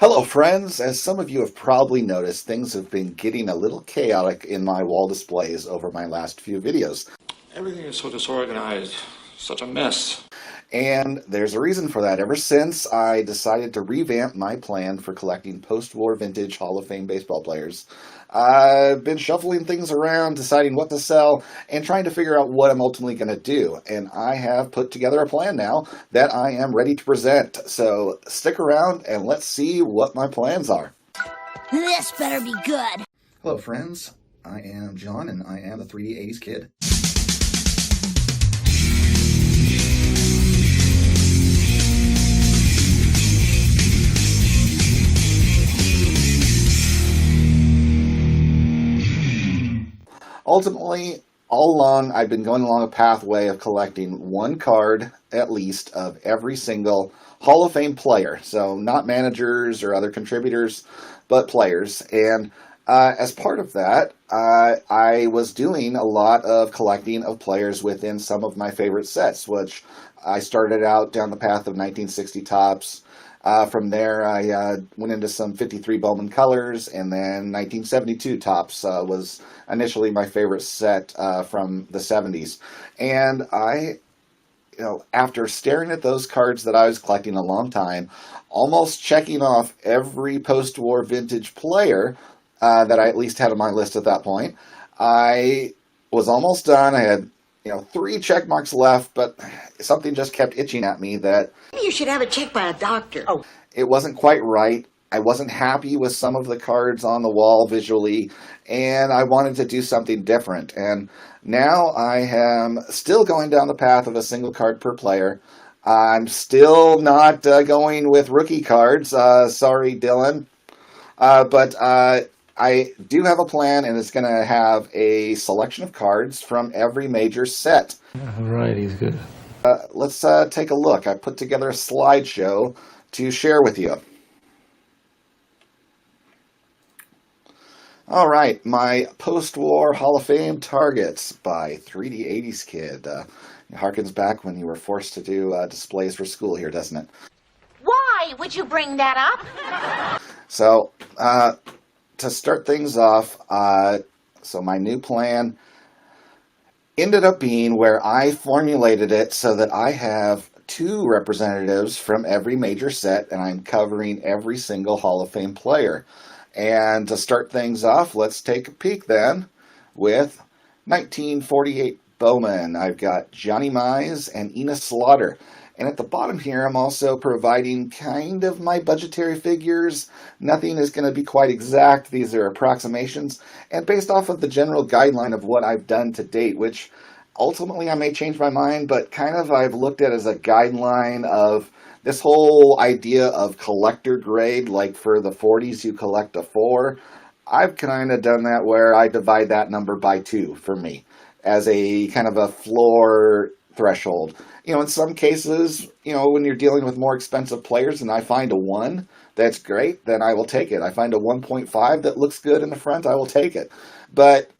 Hello, friends. As some of you have probably noticed, things have been getting a little chaotic in my wall displays over my last few videos. Everything is so disorganized, such a mess. And there's a reason for that. Ever since I decided to revamp my plan for collecting post-war vintage Hall of Fame baseball players, I've been shuffling things around, deciding what to sell, and trying to figure out what I'm ultimately going to do. And I have put together a plan now that I am ready to present. So stick around and let's see what my plans are. This better be good. Hello, friends. I am John, and I am the 3D 80s kid. Ultimately, all along, I've been going along a pathway of collecting one card, at least, of every single Hall of Fame player. So not managers or other contributors, but players. And as part of that, I was doing a lot of collecting of players within some of my favorite sets, which I started out down the path of 1960 Topps. From there, I went into some 53 Bowman colors, and then 1972 Topps was initially my favorite set from the 70s. And after staring at those cards that I was collecting a long time, almost checking off every post-war vintage player that I at least had on my list at that point, I was almost done. I had 3 check marks left, but something just kept itching at me that Maybe you should have it checked by a doctor. Oh, it wasn't quite right. I wasn't happy with some of the cards on the wall visually, and I wanted to do something different. And now I am still going down the path of a single card per player. I'm still not going with rookie cards. Sorry, Dylan. But I do have a plan, and it's going to have a selection of cards from every major set. All right, he's good. Let's take a look. I put together a slideshow to share with you. All right, my post-war Hall of Fame targets by 3D 80s Kid. It harkens back when you were forced to do displays for school here, doesn't it? Why would you bring that up? So, to start things off, so my new plan ended up being where I formulated it so that I have 2 representatives from every major set, and I'm covering every single Hall of Fame player. And to start things off, let's take a peek then with 1948 Bowman. I've got Johnny Mize and Ena Slaughter. And at the bottom here, I'm also providing kind of my budgetary figures. Nothing is going to be quite exact. These are approximations. And based off of the general guideline of what I've done to date, which ultimately I may change my mind, but kind of I've looked at as a guideline of this whole idea of collector grade, like for the 40s you collect a 4. I've kind of done that where I divide that number by 2 for me as a kind of a floor threshold. In some cases, when you're dealing with more expensive players and I find a 1 that's great, then I will take it. I find a 1.5 that looks good in the front, I will take it. But,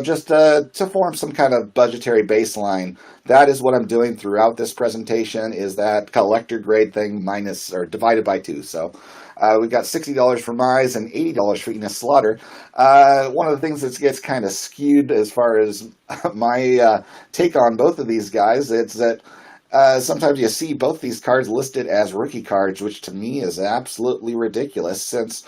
just to form some kind of budgetary baseline, that is what I'm doing throughout this presentation, is that collector grade thing minus or divided by 2. So we've got $60 for Mize and $80 for Ena Slaughter. One of the things that gets kind of skewed as far as my take on both of these guys, it's that sometimes you see both these cards listed as rookie cards, which to me is absolutely ridiculous, since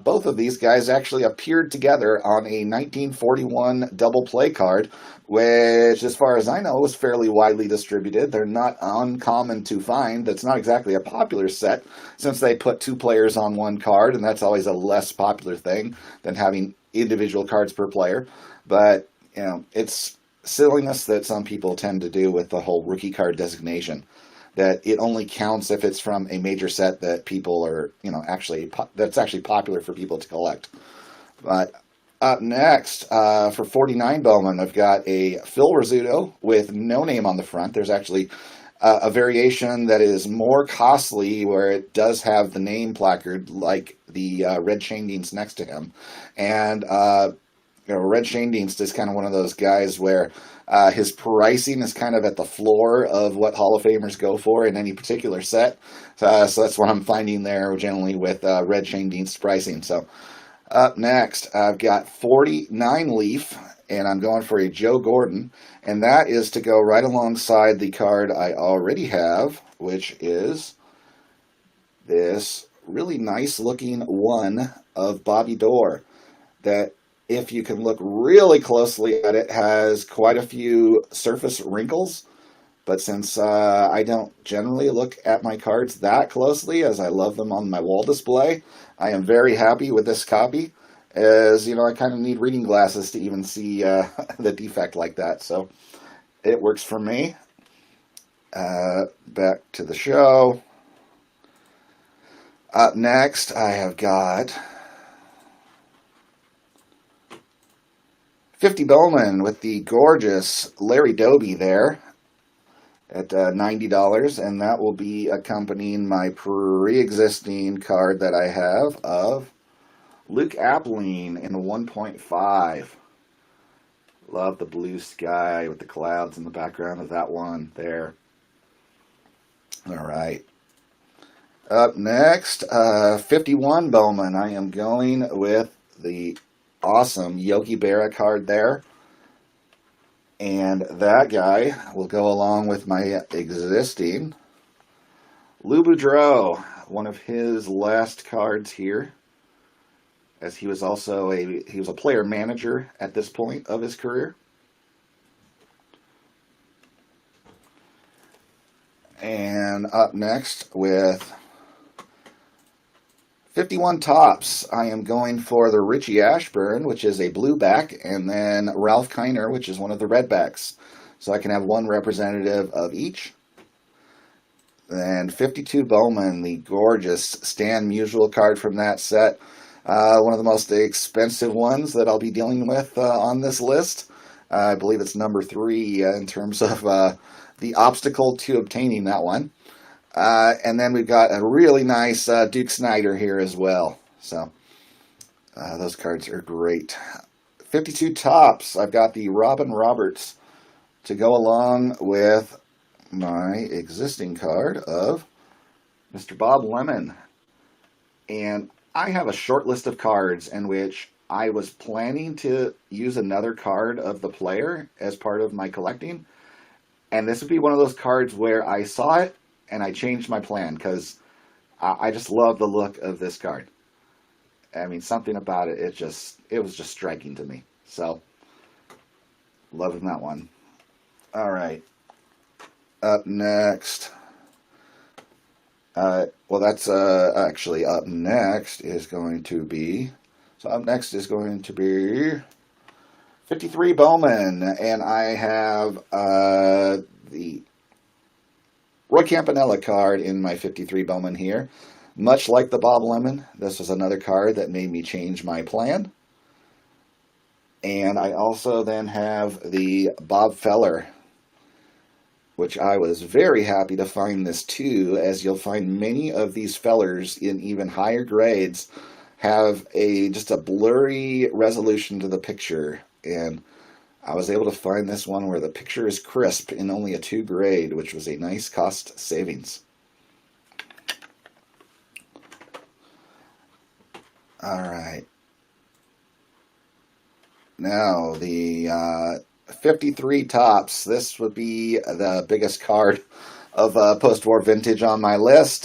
both of these guys actually appeared together on a 1941 double play card, which, as far as I know, was fairly widely distributed. They're not uncommon to find. That's not exactly a popular set, since they put 2 players on one card, and that's always a less popular thing than having individual cards per player. But, it's silliness that some people tend to do with the whole rookie card designation, that it only counts if it's from a major set that people are, that's actually popular for people to collect. But up next, for 49 Bowman, I've got a Phil Rizzuto with no name on the front. There's actually a variation that is more costly where it does have the name placard, like the red chainings next to him. And Red Schoendienst is kind of one of those guys where his pricing is kind of at the floor of what Hall of Famers go for in any particular set. So that's what I'm finding there generally with Red Schoendienst pricing. So up next, I've got 49 Leaf, and I'm going for a Joe Gordon, and that is to go right alongside the card I already have, which is this really nice looking one of Bobby Doerr that, if you can look really closely at it, has quite a few surface wrinkles. But since I don't generally look at my cards that closely, as I love them on my wall display, I am very happy with this copy. As, I kind of need reading glasses to even see the defect like that. So it works for me. Back to the show. Up next, I have got 50 Bowman with the gorgeous Larry Doby there at $90, and that will be accompanying my pre-existing card that I have of Luke Appling in 1.5. Love the blue sky with the clouds in the background of that one there. All right. Up next, 51 Bowman. I am going with the awesome Yogi Berra card there. And that guy will go along with my existing Lou Boudreau, one of his last cards here, as he was also a player manager at this point of his career. And up next with 51 Tops, I am going for the Richie Ashburn, which is a blue back, and then Ralph Kiner, which is one of the red backs. So I can have one representative of each. Then 52 Bowman, the gorgeous Stan Musial card from that set. One of the most expensive ones that I'll be dealing with on this list. I believe it's number 3 in terms of the obstacle to obtaining that one. And then we've got a really nice Duke Snider here as well. So those cards are great. 52 Tops. I've got the Robin Roberts to go along with my existing card of Mr. Bob Lemon. And I have a short list of cards in which I was planning to use another card of the player as part of my collecting. And this would be one of those cards where I saw it and I changed my plan because I just love the look of this card. I mean, something about it, it was just striking to me. So, loving that one. All right. Up next. Well, that's actually up next is going to be. So, up next is going to be 53 Bowman. And I have the Roy Campanella card in my 53 Bowman here. Much like the Bob Lemon, this was another card that made me change my plan. And I also then have the Bob Feller, which I was very happy to find this too, as you'll find many of these Fellers in even higher grades have just a blurry resolution to the picture. And I was able to find this one where the picture is crisp in only a 2 grade, which was a nice cost savings. All right. Now, the 53 Tops. This would be the biggest card of post-war vintage on my list,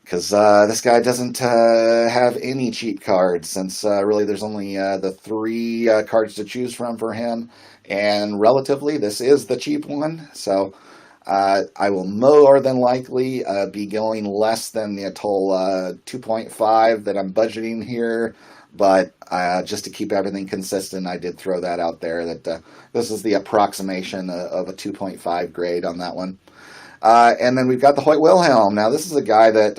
because this guy doesn't have any cheap cards, since really there's only the 3 cards to choose from for him, and relatively this is the cheap one. So I will more than likely be going less than the total 2.5 that I'm budgeting here. But just to keep everything consistent, I did throw that out there, that this is the approximation of a 2.5 grade on that one. And then we've got the Hoyt Wilhelm. Now, this is a guy that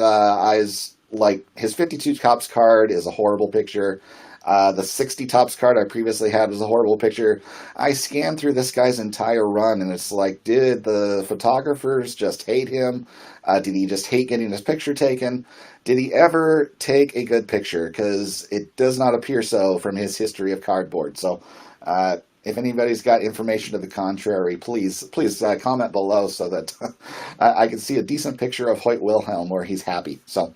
like, his 52 Tops card is a horrible picture. The 60 Tops card I previously had was a horrible picture. I scanned through this guy's entire run, and it's like, did the photographers just hate him? Did he just hate getting his picture taken? Did he ever take a good picture? Because it does not appear so from his history of cardboard. So, if anybody's got information to the contrary, please comment below so that I can see a decent picture of Hoyt Wilhelm where he's happy. So,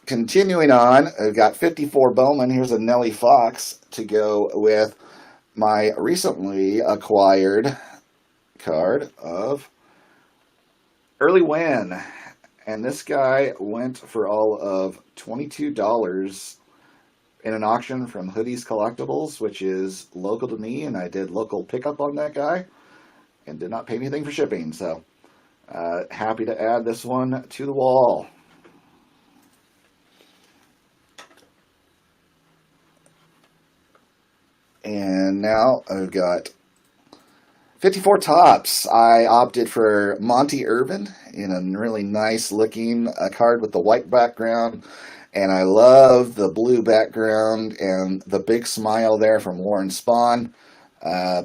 continuing on, I've got 54 Bowman. Here's a Nellie Fox to go with my recently acquired card of Early Win. And this guy went for all of $22 in an auction from Hoodies Collectibles, which is local to me, and I did local pickup on that guy and did not pay anything for shipping. So, happy to add this one to the wall. And now I've got 54 Tops. I opted for Monty Irvin in a really nice looking card with the white background. And I love the blue background and the big smile there from Warren Spahn.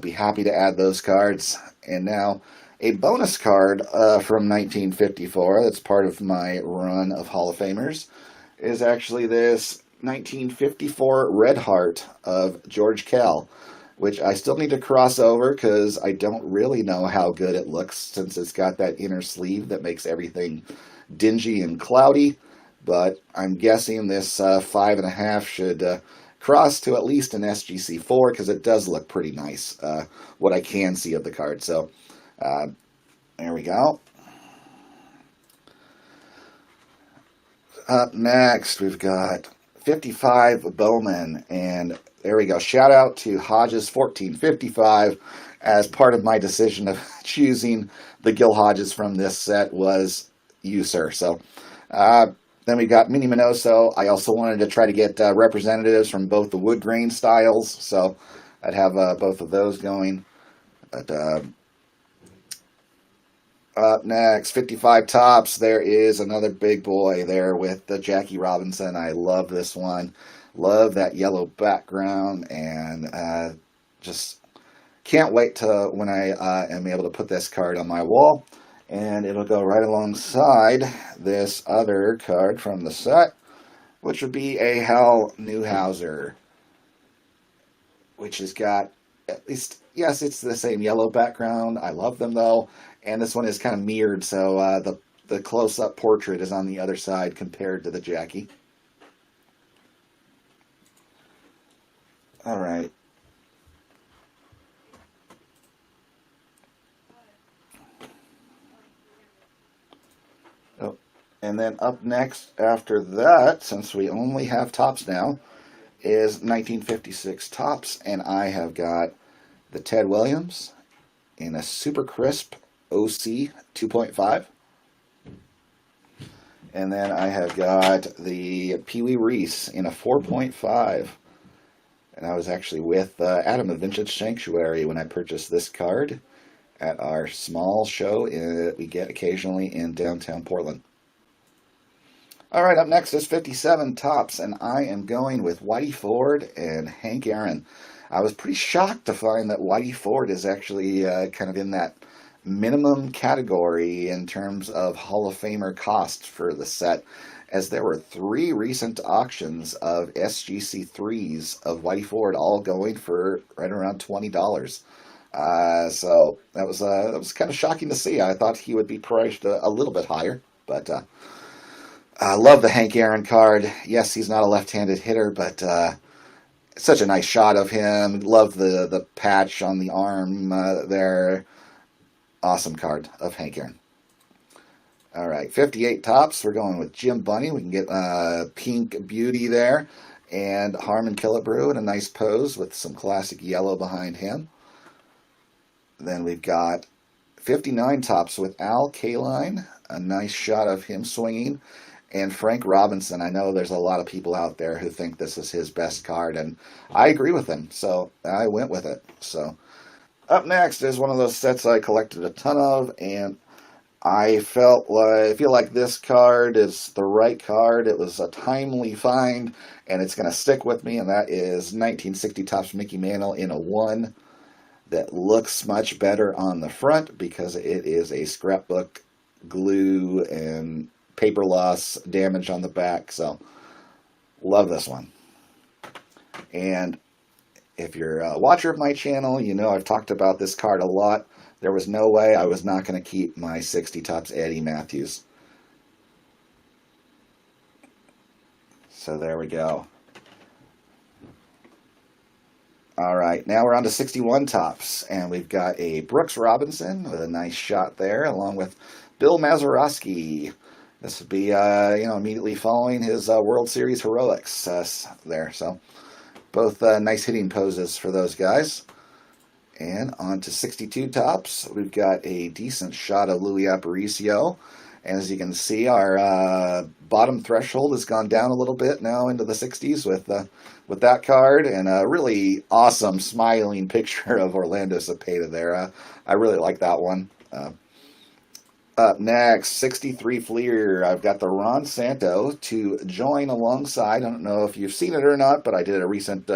Be happy to add those cards. And now a bonus card from 1954 that's part of my run of Hall of Famers is actually this 1954 Red Heart of George Kell, which I still need to cross over because I don't really know how good it looks since it's got that inner sleeve that makes everything dingy and cloudy. But I'm guessing this 5.5 should cross to at least an SGC4 because it does look pretty nice, what I can see of the card. So there we go. Up next, we've got 55 Bowman, and there we go. Shout out to Hodges 1455 as part of my decision of choosing the Gil Hodges from this set was you, sir. So then we got Mini Minoso. I also wanted to try to get representatives from both the wood grain styles, so I'd have both of those going. But up next, 55 Tops. There is another big boy there with the Jackie Robinson. I love this one. Love that yellow background, and just can't wait to when I am able to put this card on my wall. And it'll go right alongside this other card from the set, which would be a Hal Newhouser, which has got at least, yes, it's the same yellow background. I love them though. And this one is kind of mirrored, so the close-up portrait is on the other side compared to the Jackie. All right. Oh, and then up next after that, since we only have Tops now, is 1956 Tops, and I have got the Ted Williams in a super crisp OC 2.5. And then I have got the Pee Wee Reese in a 4.5. And I was actually with Adam of Vintage Sanctuary when I purchased this card at our small show that we get occasionally in downtown Portland. All right, up next is 57 Tops, and I am going with Whitey Ford and Hank Aaron. I was pretty shocked to find that Whitey Ford is actually kind of in that minimum category in terms of Hall of Famer cost for the set, as there were 3 recent auctions of SGC3s of Whitey Ford all going for right around $20. So that was kind of shocking to see. I thought he would be priced a little bit higher, but I love the Hank Aaron card. Yes, he's not a left-handed hitter, but such a nice shot of him. Love the patch on the arm there. Awesome card of Hank Aaron. All right, 58 Tops. We're going with Jim Bunny. We can get Pink Beauty there. And Harmon Killebrew in a nice pose with some classic yellow behind him. Then we've got 59 Tops with Al Kaline. A nice shot of him swinging. And Frank Robinson. I know there's a lot of people out there who think this is his best card, and I agree with him, so I went with it. So up next is one of those sets I collected a ton of, and I feel like this card is the right card. It was a timely find, and it's going to stick with me, and that is 1960 Topps Mickey Mantle in a 1 that looks much better on the front because it is a scrapbook glue and paper loss damage on the back. So, love this one. And if you're a watcher of my channel, you know I've talked about this card a lot. There was no way I was not going to keep my 60 Topps Eddie Matthews. So there we go. All right, now we're on to 61 Topps, and we've got a Brooks Robinson with a nice shot there, along with Bill Mazeroski. This would be, immediately following his World Series heroics there. So both nice hitting poses for those guys. And on to 62 Topps, we've got a decent shot of Louis Aparicio. And as you can see, our bottom threshold has gone down a little bit now into the 60s with that card. And a really awesome smiling picture of Orlando Cepeda there. I really like that one. Up next, 63 Fleer. I've got the Ron Santo to join alongside. I don't know if you've seen it or not, but I did a recent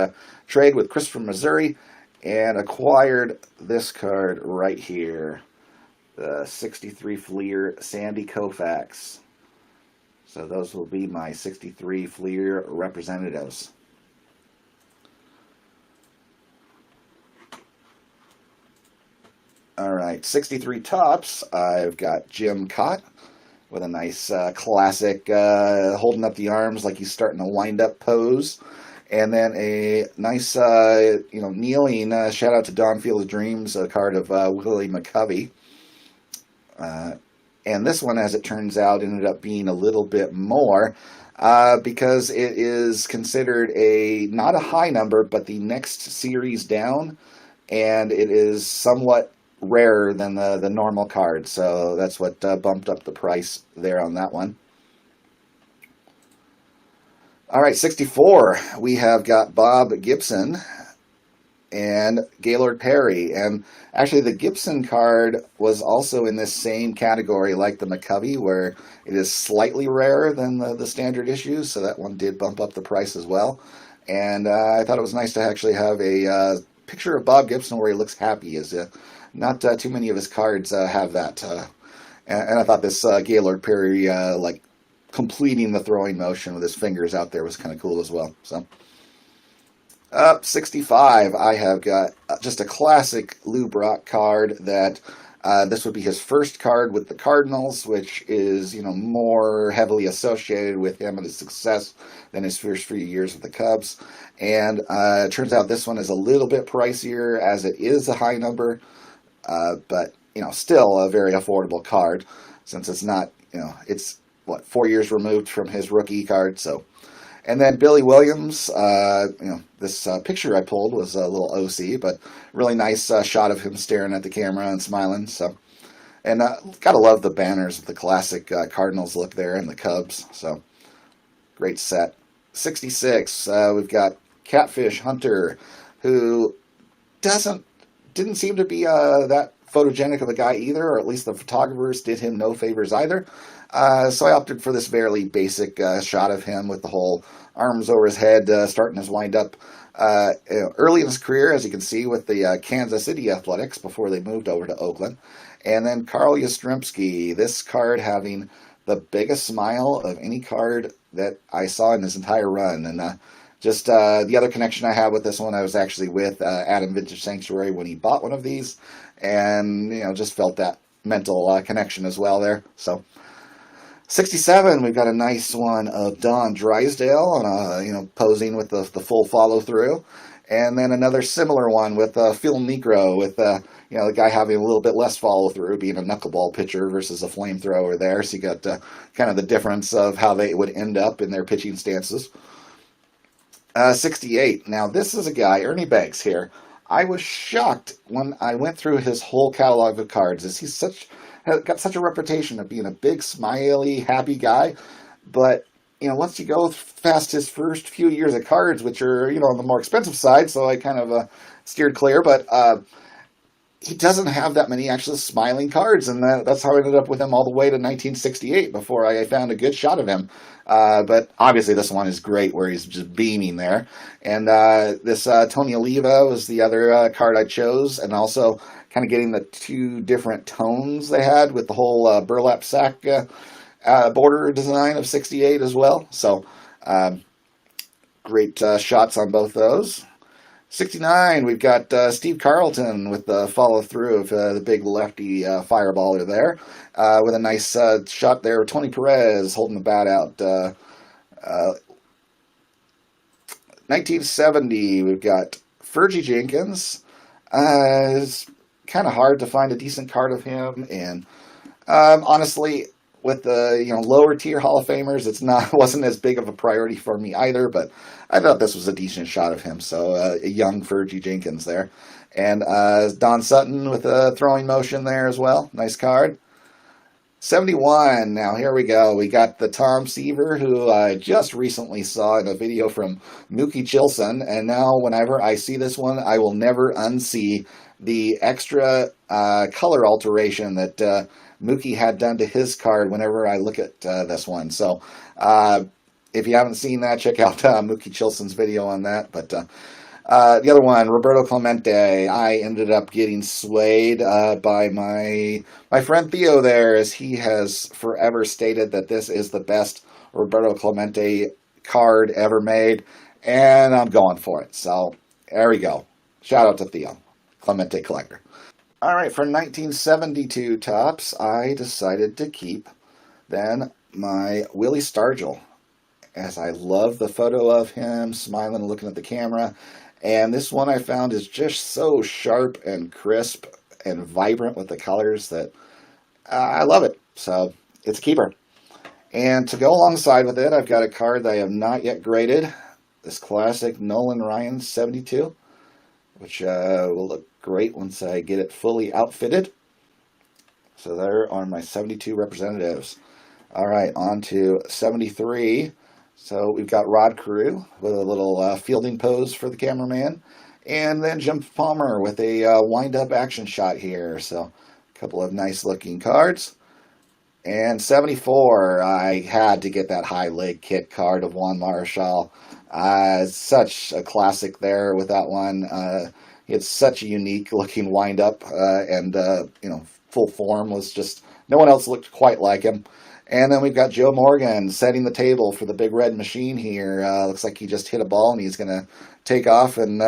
trade with Chris from Missouri and acquired this card right here. The 63 Fleer Sandy Kofax. So those will be my 63 Fleer representatives. All right, 63 Topps. I've got Jim Cott with a nice classic holding up the arms like he's starting a wind-up pose. And then a nice, kneeling shout out to Don Field's Dreams, a card of Willie McCovey. And this one, as it turns out, ended up being a little bit more because it is considered not a high number, but the next series down, and it is somewhat rarer than the normal card. So that's what bumped up the price there on that one. All right, 64, we have got Bob Gibson and Gaylord Perry. And actually, the Gibson card was also in this same category like the McCovey, where it is slightly rarer than the standard issues, so that one did bump up the price as well. And I thought it was nice to actually have a picture of Bob Gibson where he looks happy. Not too many of his cards have that. And I thought this Gaylord Perry, completing the throwing motion with his fingers out there was kind of cool as well. So, up 65, I have got just a classic Lou Brock card that this would be his first card with the Cardinals, which is, more heavily associated with him and his success than his first few years with the Cubs. And it turns out this one is a little bit pricier as it is a high number, but, still a very affordable card since it's not, it's 4 years removed from his rookie card. So, and then Billy Williams, this picture I pulled was a little OC, but really nice shot of him staring at the camera and smiling. So, and gotta love the banners with the classic Cardinals look there and the Cubs. So, great set. 66, we've got Catfish Hunter, who didn't seem to be that photogenic of a guy either, or at least the photographers did him no favors either. So I opted for this fairly basic shot of him with the whole arms over his head, starting his wind-up. Early in his career, as you can see, with the Kansas City Athletics before they moved over to Oakland. And then Carl Yastrzemski, this card having the biggest smile of any card that I saw in his entire run. And the other connection I have with this one, I was actually with Adam Vintage Sanctuary when he bought one of these. And, just felt that mental connection as well there. So, 67, we've got a nice one of Don Drysdale, posing with the full follow-through. And then another similar one with Phil Niekro, with, the guy having a little bit less follow-through, being a knuckleball pitcher versus a flamethrower there. So you got kind of the difference of how they would end up in their pitching stances. 68, now this is a guy, Ernie Banks here. I was shocked when I went through his whole catalog of cards, as he's got such a reputation of being a big, smiley, happy guy. But, once you go past his first few years of cards, which are, on the more expensive side, so I kind of steered clear. But he doesn't have that many actual smiling cards, and that's how I ended up with him all the way to 1968 before I found a good shot of him. But obviously this one is great where he's just beaming there. And this Tony Oliva was the other card I chose, and also kind of getting the two different tones they had with the whole burlap sack border design of 68 as well. So great shots on both those. 69, we've got Steve Carlton with the follow-through of the big lefty fireballer there, with a nice shot there. Tony Perez holding the bat out. 1970, we've got Fergie Jenkins. It's kind of hard to find a decent card of him, and honestly, with the lower tier Hall of Famers, wasn't as big of a priority for me either. But I thought this was a decent shot of him. So a young Fergie Jenkins there, and Don Sutton with a throwing motion there as well. Nice card. 71. Now here we go. We got the Tom Seaver, who I just recently saw in a video from Mookie Chilson, and now whenever I see this one, I will never unsee the extra color alteration that Mookie had done to his card whenever I look at this one. So if you haven't seen that, check out Mookie Chilson's video on that. But the other one, Roberto Clemente, I ended up getting swayed by my friend Theo there, as he has forever stated that this is the best Roberto Clemente card ever made, and I'm going for it. So there we go. Shout out to Theo, Clemente collector. All right, for 1972 tops, I decided to keep then my Willie Stargell, as I love the photo of him smiling and looking at the camera. And this one I found is just so sharp and crisp and vibrant with the colors that I love it. So it's a keeper. And to go alongside with it, I've got a card that I have not yet graded. This classic Nolan Ryan 72, which will look great once I get it fully outfitted. So there are my 72 representatives. All right, on to 73. So we've got Rod Carew with a little fielding pose for the cameraman. And then Jim Palmer with a wind-up action shot here. So a couple of nice-looking cards. And 74, I had to get that high leg kick card of Juan Marshall. Such a classic there with that one. He had such a unique-looking wind-up, and full form was just, no one else looked quite like him. And then we've got Joe Morgan setting the table for the big red machine here. Looks like he just hit a ball and he's going to take off, and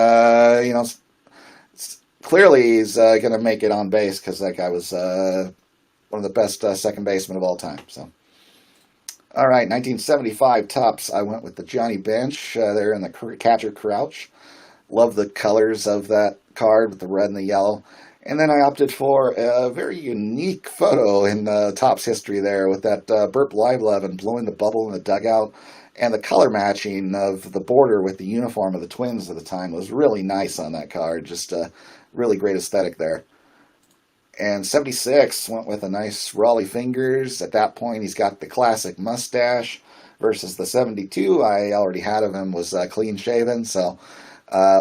clearly he's going to make it on base, because that guy was one of the best second basemen of all time. So, all right, 1975 tops. I went with the Johnny Bench there in the catcher crouch. Love the colors of that card with the red and the yellow. And then I opted for a very unique photo in Topps history there with that Burt Blyleven blowing the bubble in the dugout. And the color matching of the border with the uniform of the Twins at the time was really nice on that card. Just a really great aesthetic there. And 76 went with a nice Raleigh Fingers. At that point, he's got the classic mustache, versus the 72 I already had of him was clean shaven. So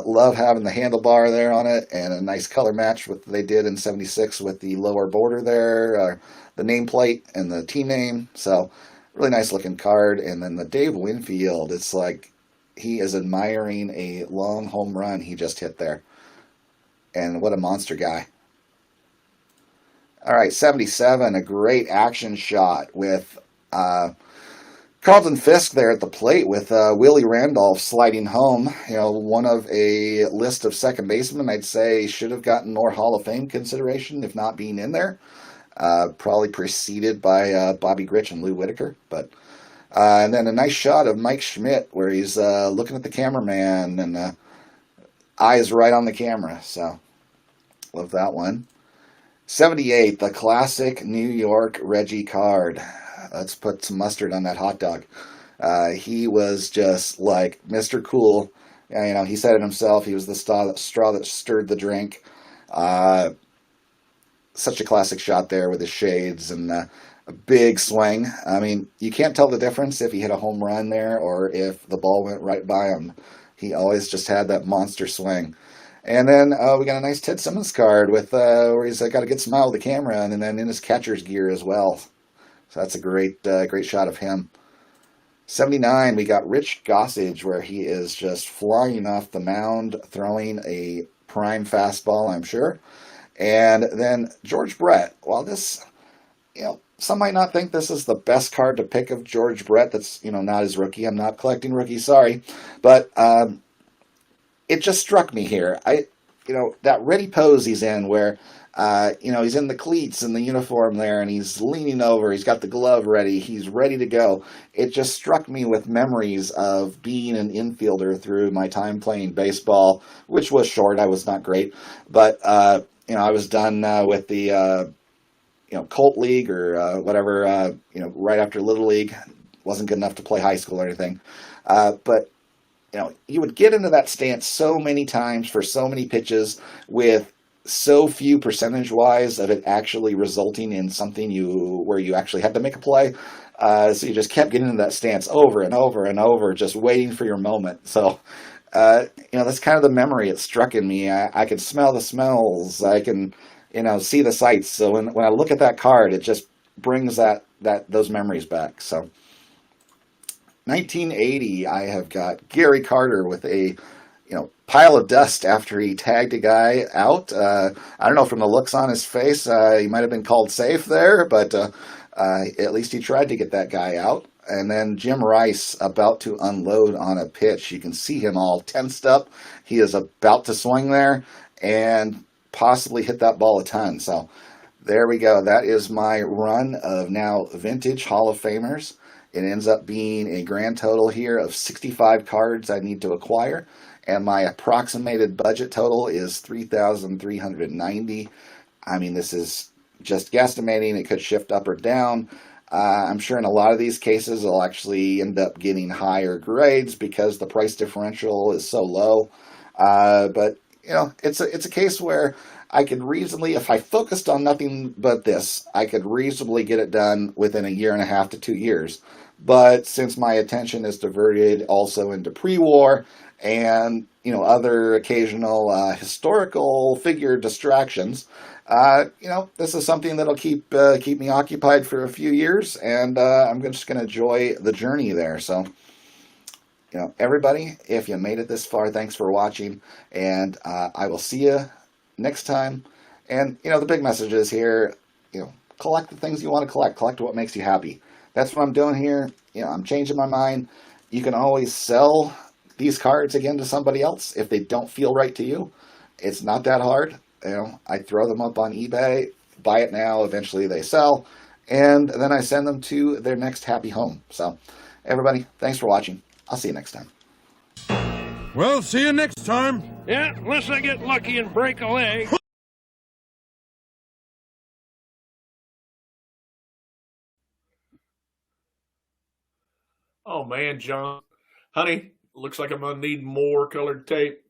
love having the handlebar there on it, and a nice color match with they did in 76 with the lower border there, the nameplate and the team name. So really nice looking card. And then the Dave Winfield, it's like he is admiring a long home run he just hit there. And what a monster guy. All right, 77, a great action shot with Carlton Fisk there at the plate with Willie Randolph sliding home. One of a list of second basemen I'd say should have gotten more Hall of Fame consideration, if not being in there. Probably preceded by Bobby Grich and Lou Whitaker. But and then a nice shot of Mike Schmidt where he's looking at the cameraman and eyes right on the camera. So love that one. 78, the classic New York Reggie card. Let's put some mustard on that hot dog. He was just like Mr. Cool. He said it himself. He was the straw that stirred the drink. Such a classic shot there with his shades and a big swing. I mean, you can't tell the difference if he hit a home run there or if the ball went right by him. He always just had that monster swing. And then we got a nice Ted Simmons card with where he's got a good smile with the camera, and then in his catcher's gear as well. So that's a great shot of him. 79, we got Rich Gossage, where he is just flying off the mound, throwing a prime fastball, I'm sure. And then George Brett. Well, this, some might not think this is the best card to pick of George Brett. That's, not his rookie. I'm not collecting rookies, sorry. But it just struck me here. That ready pose he's in where, he's in the cleats and the uniform there and he's leaning over. He's got the glove ready. He's ready to go. It just struck me with memories of being an infielder through my time playing baseball, which was short. I was not great. But, I was done with the, Colt League or whatever, right after Little League. Wasn't good enough to play high school or anything. But you would get into that stance so many times for so many pitches with so few percentage-wise of it actually resulting in something where you actually had to make a play. So you just kept getting into that stance over and over and over, just waiting for your moment. So, that's kind of the memory it struck in me. I can smell the smells. I can, see the sights. So when I look at that card, it just brings those memories back. So 1980, I have got Gary Carter with a pile of dust after he tagged a guy out. I don't know, from the looks on his face, he might have been called safe there, but at least he tried to get that guy out. And then Jim Rice about to unload on a pitch. You can see him all tensed up. He is about to swing there and possibly hit that ball a ton. So there we go. That is my run of now vintage Hall of Famers. It ends up being a grand total here of 65 cards I need to acquire, and my approximated budget total is $3,390. I mean, this is just guesstimating. It could shift up or down. I'm sure in a lot of these cases I'll actually end up getting higher grades because the price differential is so low. But it's a case where I could reasonably, if I focused on nothing but this, I could reasonably get it done within a year and a half to 2 years. But since my attention is diverted also into pre-war and other occasional historical figure distractions, this is something that'll keep me occupied for a few years, and I'm just going to enjoy the journey there. So, everybody, if you made it this far, thanks for watching, and I will see you next time. And the big message is here, collect the things you want to collect what makes you happy. That's what I'm doing here. I'm changing my mind. You can always sell these cards again to somebody else if they don't feel right to you. It's not that hard. I throw them up on eBay, buy it now, eventually they sell, and then I send them to their next happy home. So, everybody, thanks for watching. I'll see you next time. Well, see you next time. Yeah, unless I get lucky and break a leg. Oh man, John. Honey, looks like I'm gonna need more colored tape.